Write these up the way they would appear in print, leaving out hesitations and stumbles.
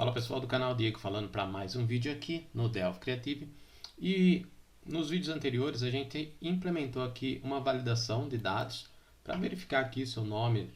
Fala pessoal do canal, Diego falando para mais um vídeo aqui no Delphi Creative. E nos vídeos anteriores a gente implementou aqui uma validação de dados para verificar que seu nome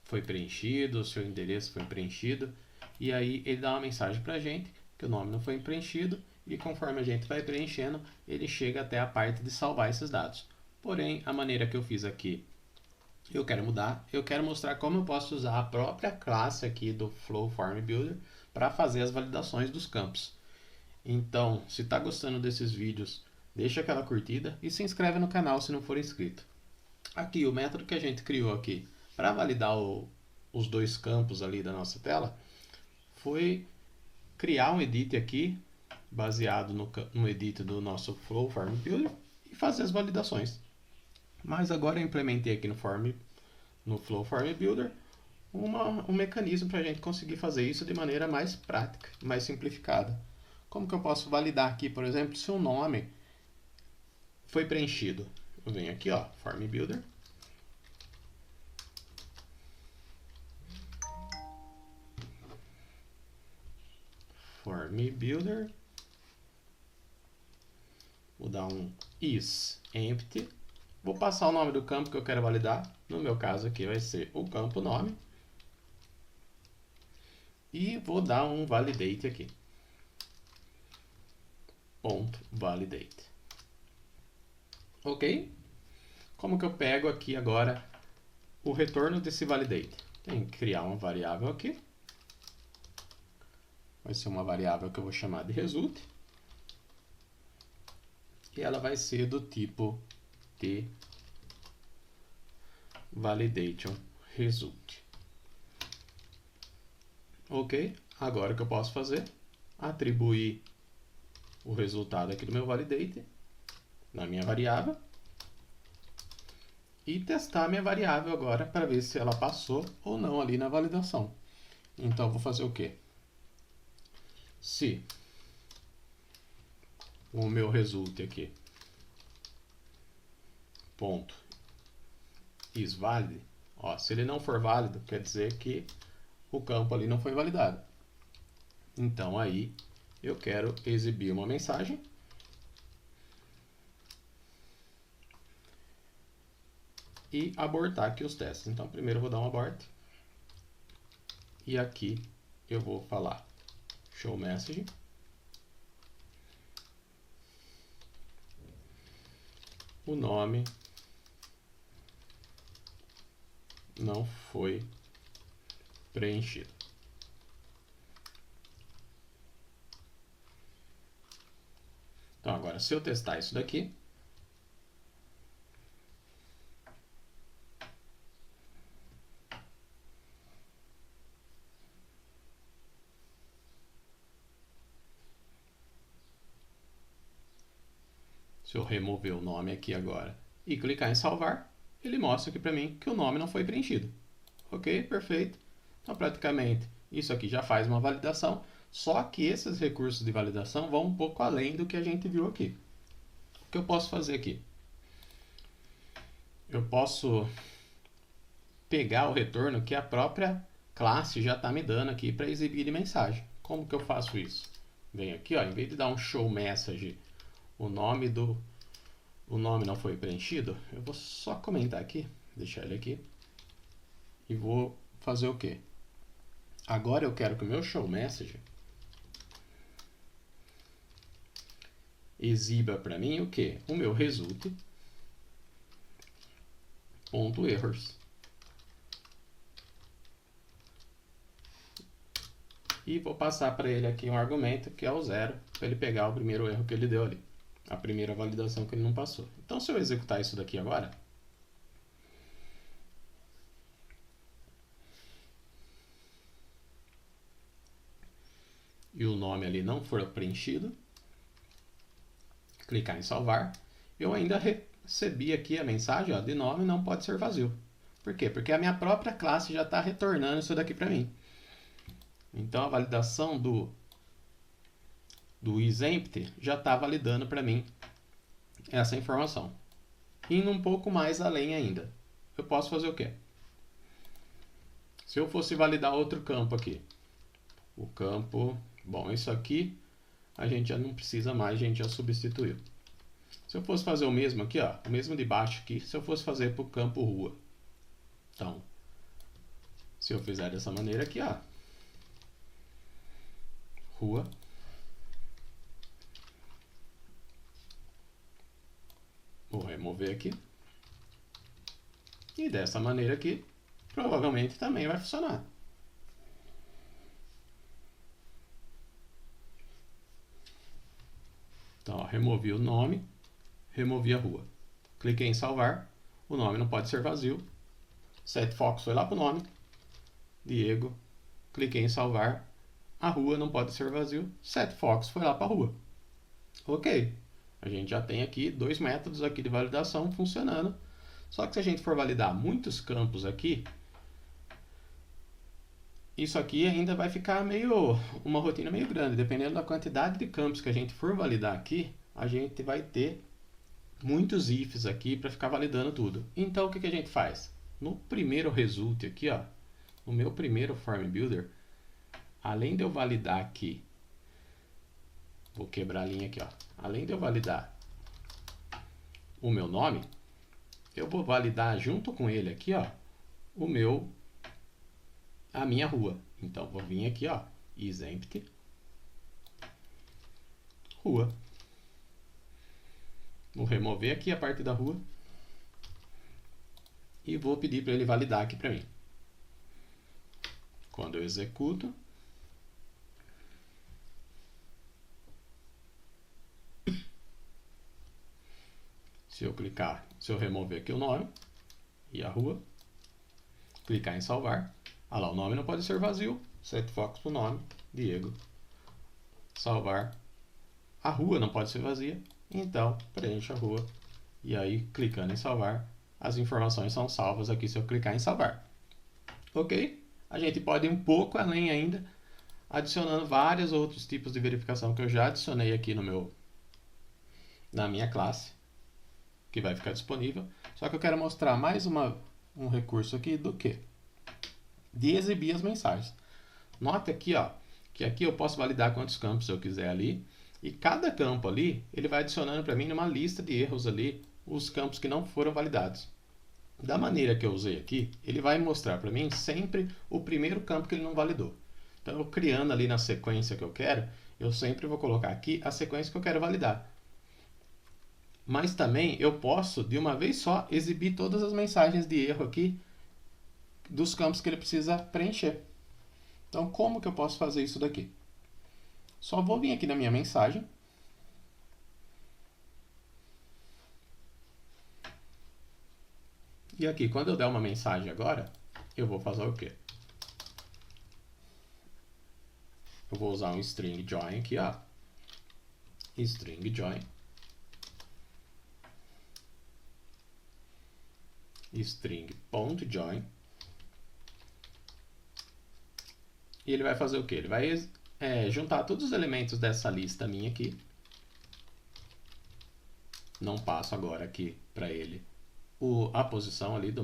foi preenchido, seu endereço foi preenchido. E aí ele dá uma mensagem para a gente que o nome não foi preenchido e conforme a gente vai preenchendo, ele chega até a parte de salvar esses dados. Porém, a maneira que eu fiz aqui eu quero mudar, eu quero mostrar como eu posso usar a própria classe aqui do Flow Form Builder para fazer as validações dos campos. Então, se está gostando desses vídeos, deixa aquela curtida e se inscreve no canal se não for inscrito. Aqui, o método que a gente criou aqui para validar os dois campos ali da nossa tela foi criar um edit aqui, baseado no edit do nosso Flow Form Builder e fazer as validações. Mas agora eu implementei aqui no Flow Form Builder um mecanismo para a gente conseguir fazer isso de maneira mais prática, mais simplificada. Como que eu posso validar aqui, por exemplo, se o nome foi preenchido? Eu venho aqui, ó, Form Builder. Form Builder. Vou dar um isEmpty. Vou passar o nome do campo que eu quero validar. No meu caso aqui vai ser o campo nome. E vou dar um validate aqui. Ponto validate. Ok? Como que eu pego aqui agora o retorno desse validate? Tenho que criar uma variável aqui. Vai ser uma variável que eu vou chamar de result. E ela vai ser do tipo de validation result. Ok, agora o que eu posso fazer? Atribuir o resultado aqui do meu validate na minha variável e testar a minha variável agora para ver se ela passou ou não ali na validação. Então eu vou fazer o quê? Se o meu result aqui ponto is valid, ó, se ele não for válido, quer dizer que o campo ali não foi validado. Então aí eu quero exibir uma mensagem e abortar aqui os testes. Então primeiro eu vou dar um abort e aqui eu vou falar show message. O nome não foi preenchido. Então agora se eu testar isso daqui, se eu remover o nome aqui agora e clicar em salvar, ele mostra aqui para mim que o nome não foi preenchido. Ok, perfeito. Então praticamente isso aqui já faz uma validação, só que esses recursos de validação vão um pouco além do que a gente viu aqui. O que eu posso fazer aqui? Eu posso pegar o retorno que a própria classe já está me dando aqui para exibir de mensagem. Como que eu faço isso? Venho aqui, ó, em vez de dar um show message, o nome não foi preenchido, eu vou só comentar aqui, deixar ele aqui, e vou fazer o quê? Agora eu quero que o meu show message exiba para mim o quê? O meu result ponto errors. E vou passar para ele aqui um argumento que é o 0, para ele pegar o primeiro erro que ele deu ali, a primeira validação que ele não passou. Então se eu executar isso daqui agora, e o nome ali não for preenchido, clicar em salvar, eu ainda recebi aqui a mensagem, ó, de nome não pode ser vazio. Por quê? Porque a minha própria classe já está retornando isso daqui para mim. Então a validação do isEmpty já está validando para mim essa informação. Indo um pouco mais além ainda, eu posso fazer o quê? Se eu fosse validar outro campo aqui, o campo. Bom, isso aqui a gente já não precisa mais, a gente já substituiu. Se eu fosse fazer o mesmo aqui, ó, o mesmo de baixo aqui, se eu fosse fazer para o campo rua. Então, se eu fizer dessa maneira aqui, ó, rua, vou remover aqui, e dessa maneira aqui, provavelmente também vai funcionar. Então, ó, removi o nome, removi a rua. Cliquei em salvar, o nome não pode ser vazio. SetFocus foi lá para o nome, Diego, cliquei em salvar, a rua não pode ser vazio, SetFocus foi lá para a rua. Ok, a gente já tem aqui 2 métodos aqui de validação funcionando. Só que se a gente for validar muitos campos aqui, isso aqui ainda vai ficar uma rotina meio grande. Dependendo da quantidade de campos que a gente for validar aqui, a gente vai ter muitos ifs aqui para ficar validando tudo. Então o que a gente faz? No primeiro result aqui, ó, no meu primeiro form builder, além de eu validar aqui, vou quebrar a linha aqui, ó, além de eu validar o meu nome, eu vou validar junto com ele aqui, ó, a minha rua. Então vou vir aqui, ó, isEmpty rua. Vou remover aqui a parte da rua e vou pedir para ele validar aqui para mim. Quando eu executo, se eu remover aqui o nome e a rua, clicar em salvar, olha lá, o nome não pode ser vazio, SetFocus para o nome, Diego, salvar, a rua não pode ser vazia, então preencha a rua, e aí clicando em salvar, as informações são salvas aqui se eu clicar em salvar. Ok? A gente pode ir um pouco além ainda, adicionando vários outros tipos de verificação que eu já adicionei aqui na minha classe, que vai ficar disponível. Só que eu quero mostrar mais um recurso aqui do que? De exibir as mensagens. Note aqui, ó, que aqui eu posso validar quantos campos eu quiser ali, e cada campo ali, ele vai adicionando para mim numa lista de erros ali, os campos que não foram validados. Da maneira que eu usei aqui, ele vai mostrar para mim sempre o primeiro campo que ele não validou. Então, eu criando ali na sequência que eu quero, eu sempre vou colocar aqui a sequência que eu quero validar. Mas também eu posso, de uma vez só, exibir todas as mensagens de erro aqui dos campos que ele precisa preencher. Então, como que eu posso fazer isso daqui? Só vou vir aqui na minha mensagem. E aqui, quando eu der uma mensagem agora, eu vou fazer o quê? Eu vou usar um string join aqui, ó. String join. String.join. E ele vai fazer o quê? Ele vai juntar todos os elementos dessa lista minha aqui. Não passo agora aqui para ele a posição ali da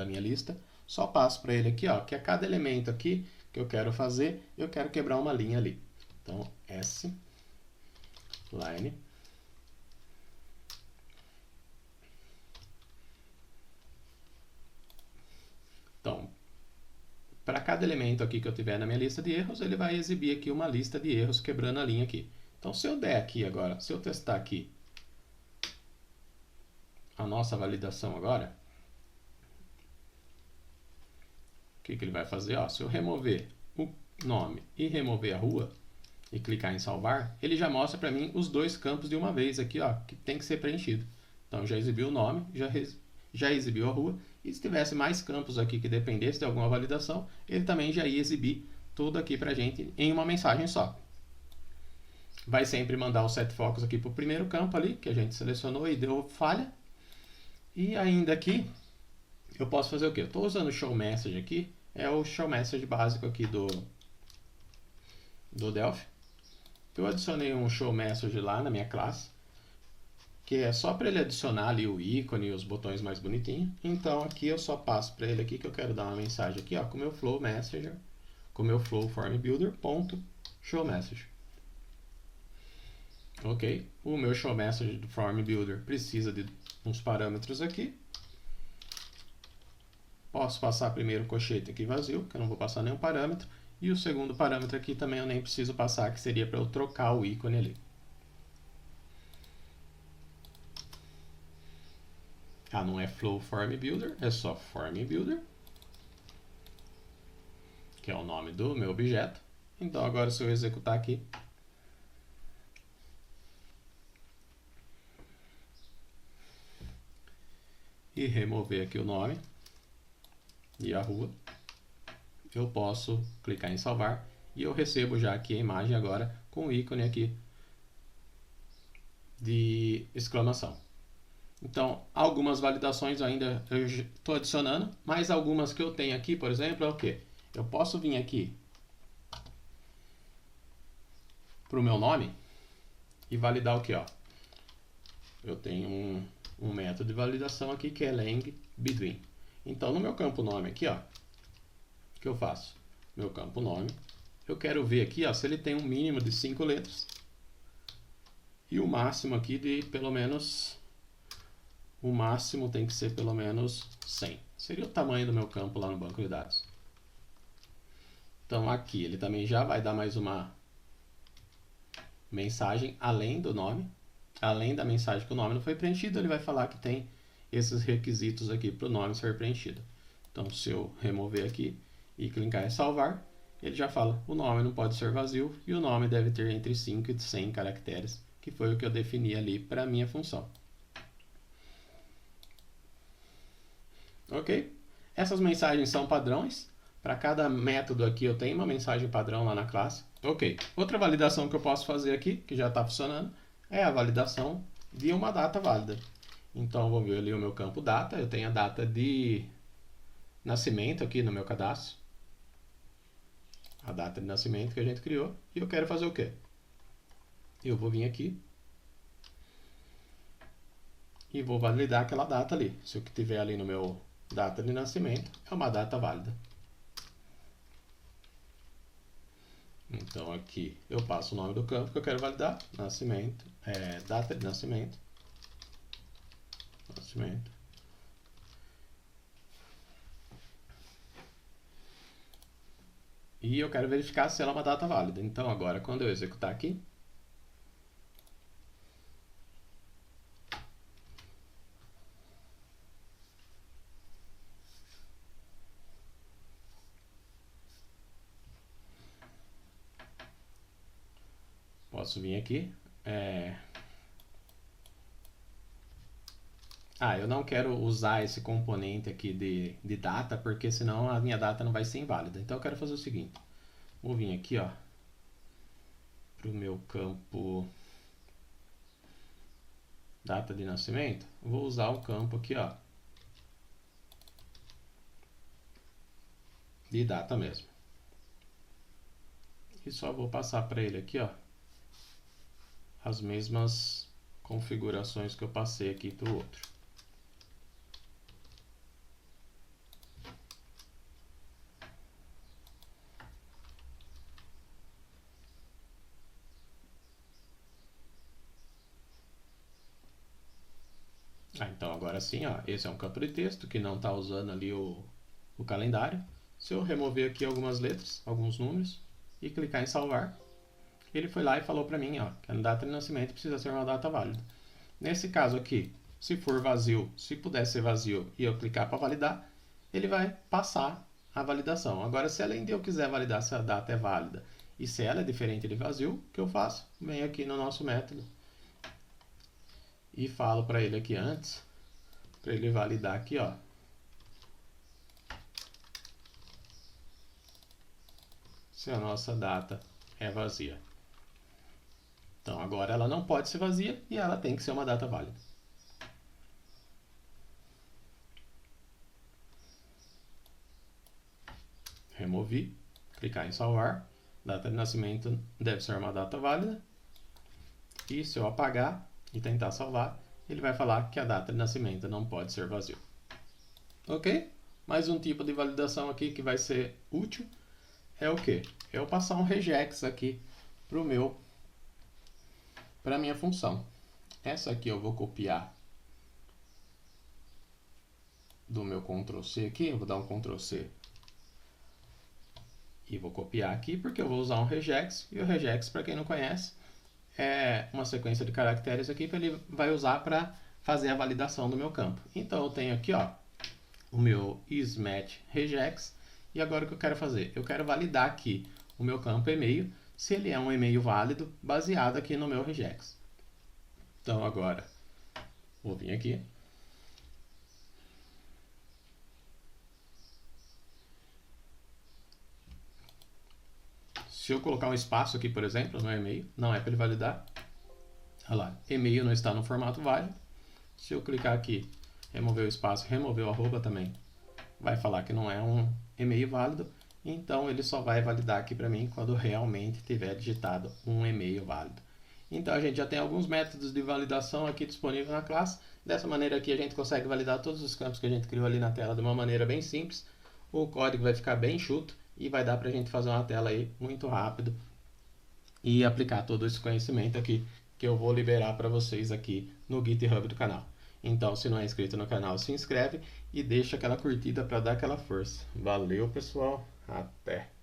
minha lista. Só passo para ele aqui, ó, que a cada elemento aqui que eu quero fazer, eu quero quebrar uma linha ali. Então, S, line. Então, para cada elemento aqui que eu tiver na minha lista de erros, ele vai exibir aqui uma lista de erros quebrando a linha aqui. Então, se eu der aqui agora, se eu testar aqui a nossa validação agora, o que ele vai fazer? Ó, se eu remover o nome e remover a rua e clicar em salvar, ele já mostra para mim os 2 campos de uma vez aqui, ó, que tem que ser preenchido. Então, já exibiu o nome, já exibiu a rua, e se tivesse mais campos aqui que dependesse de alguma validação, ele também já ia exibir tudo aqui para a gente em uma mensagem só. Vai sempre mandar o SetFocus aqui para o primeiro campo ali, que a gente selecionou e deu falha. E ainda aqui, eu posso fazer o quê? Eu estou usando o showMessage aqui, é o showMessage básico aqui do Delphi. Eu adicionei um showMessage lá na minha classe, que é só para ele adicionar ali o ícone e os botões mais bonitinhos. Então aqui eu só passo para ele aqui que eu quero dar uma mensagem aqui, ó, com o meu Flow Messenger, com o meu flow form builder ponto show message. Ok, o meu show message do form builder precisa de uns parâmetros aqui. Posso passar primeiro o colchete aqui vazio, que eu não vou passar nenhum parâmetro. E o segundo parâmetro aqui também eu nem preciso passar, que seria para eu trocar o ícone ali. Ah, não é flow form builder, é só form builder, que é o nome do meu objeto. Então agora se eu executar aqui, e remover aqui o nome e a rua, eu posso clicar em salvar e eu recebo já aqui a imagem agora com o ícone aqui de exclamação. Então, algumas validações ainda eu estou adicionando, mas algumas que eu tenho aqui, por exemplo, é o que? Eu posso vir aqui para o meu nome e validar o que? Eu tenho um método de validação aqui que é lang between. Então, no meu campo nome aqui, o que eu faço? Meu campo nome, eu quero ver aqui se ele tem um mínimo de 5 letras e o máximo aqui de pelo menos... O máximo tem que ser pelo menos 100. Seria o tamanho do meu campo lá no banco de dados. Então aqui ele também já vai dar mais uma mensagem além do nome. Além da mensagem que o nome não foi preenchido, ele vai falar que tem esses requisitos aqui para o nome ser preenchido. Então se eu remover aqui e clicar em salvar, ele já fala o nome não pode ser vazio e o nome deve ter entre 5 e 100 caracteres, que foi o que eu defini ali para a minha função. Ok? Essas mensagens são padrões. Para cada método aqui eu tenho uma mensagem padrão lá na classe. Ok. Outra validação que eu posso fazer aqui, que já está funcionando, é a validação de uma data válida. Então eu vou ver ali o meu campo data. Eu tenho a data de nascimento aqui no meu cadastro. A data de nascimento que a gente criou. E eu quero fazer o quê? Eu vou vir aqui e vou validar aquela data ali. Se o que tiver ali no meu data de nascimento é uma data válida. Então aqui eu passo o nome do campo que eu quero validar, nascimento, data de nascimento, e eu quero verificar se ela é uma data válida. Então agora quando eu executar aqui, posso vir aqui. Eu não quero usar esse componente aqui de data, porque senão a minha data não vai ser inválida. Então eu quero fazer o seguinte. Vou vir aqui, para o meu campo data de nascimento. Vou usar o campo aqui, de data mesmo. E só vou passar para ele aqui, as mesmas configurações que eu passei aqui para o outro. Então agora sim, esse é um campo de texto que não está usando ali o calendário. Se eu remover aqui algumas letras, alguns números e clicar em salvar, ele foi lá e falou para mim que a data de nascimento precisa ser uma data válida. Nesse caso aqui, se for vazio, se puder ser vazio e eu clicar para validar, ele vai passar a validação. Agora, se além de eu quiser validar se a data é válida e se ela é diferente de vazio, o que eu faço? Venho aqui no nosso método e falo para ele aqui antes, para ele validar aqui, se a nossa data é vazia. Então agora ela não pode ser vazia e ela tem que ser uma data válida. Removi, clicar em salvar, data de nascimento deve ser uma data válida. E se eu apagar e tentar salvar, ele vai falar que a data de nascimento não pode ser vazio. Ok? Mais um tipo de validação aqui que vai ser útil. é o quê? É eu passar um regex aqui para minha função. Essa aqui eu vou copiar do meu Ctrl C aqui, eu vou dar um Ctrl C e vou copiar aqui porque eu vou usar um regex, e o regex, para quem não conhece, é uma sequência de caracteres aqui que ele vai usar para fazer a validação do meu campo. Então eu tenho aqui, ó, o meu isMatch regex, e agora o que eu quero fazer? Eu quero validar aqui o meu campo e-mail, se ele é um e-mail válido, baseado aqui no meu regex. Então agora, vou vir aqui. Se eu colocar um espaço aqui, por exemplo, no e-mail, não é para ele validar. Olha lá, e-mail não está no formato válido. Se eu clicar aqui, remover o espaço, remover o arroba também, vai falar que não é um e-mail válido. Então ele só vai validar aqui para mim quando realmente tiver digitado um e-mail válido. Então a gente já tem alguns métodos de validação aqui disponíveis na classe. Dessa maneira aqui a gente consegue validar todos os campos que a gente criou ali na tela de uma maneira bem simples. O código vai ficar bem enxuto e vai dar para a gente fazer uma tela aí muito rápido e aplicar todo esse conhecimento aqui que eu vou liberar para vocês aqui no GitHub do canal. Então, se não é inscrito no canal, se inscreve e deixa aquela curtida para dar aquela força. Valeu, pessoal. Até!